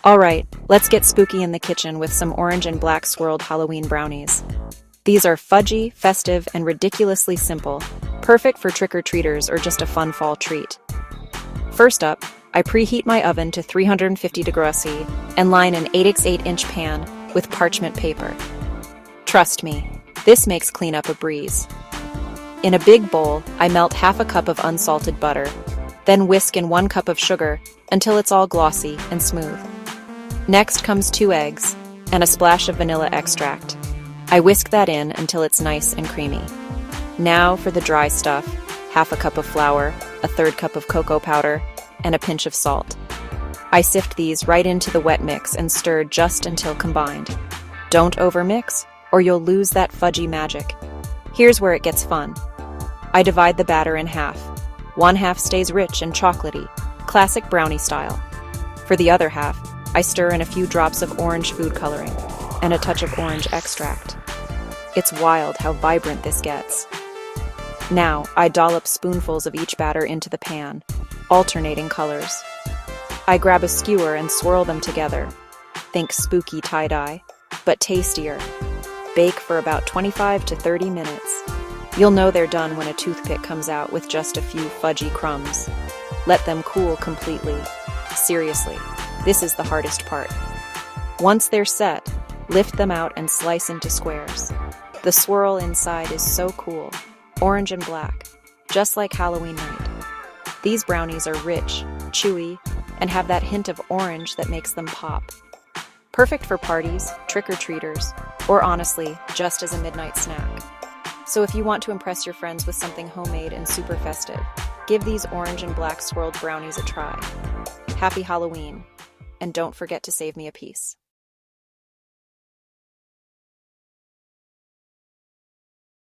Alright, let's get spooky in the kitchen with some orange and black swirled Halloween brownies. These are fudgy, festive, and ridiculously simple, perfect for trick-or-treaters or just a fun fall treat. First up, I preheat my oven to 350 degrees C and line an 8x8-inch pan with parchment paper. Trust me, this makes cleanup a breeze. In a big bowl, I melt half a cup of unsalted butter, then whisk in 1 cup of sugar until it's all glossy and smooth. Next comes 2 eggs and a splash of vanilla extract. I whisk that in until it's nice and creamy. Now for the dry stuff, half a cup of flour, a 1/3 cup of cocoa powder, and a pinch of salt. I sift these right into the wet mix and stir just until combined. Don't overmix, or you'll lose that fudgy magic. Here's where it gets fun. I divide the batter in half. 1/2 stays rich and chocolatey, classic brownie style. For the other half, I stir in a few drops of orange food coloring and a touch of orange extract. It's wild how vibrant this gets. Now, I dollop spoonfuls of each batter into the pan, alternating colors. I grab a skewer and swirl them together. Think spooky tie-dye, but tastier. Bake for about 25 to 30 minutes. You'll know they're done when a toothpick comes out with just a few fudgy crumbs. Let them cool completely. Seriously, this is the hardest part. Once they're set, lift them out and slice into squares. The swirl inside is so cool, orange and black, just like Halloween night. These brownies are rich, chewy, and have that hint of orange that makes them pop. Perfect for parties, trick-or-treaters, or honestly, just as a midnight snack. So if you want to impress your friends with something homemade and super festive, give these orange and black swirled brownies a try. Happy Halloween, and don't forget to save me a piece.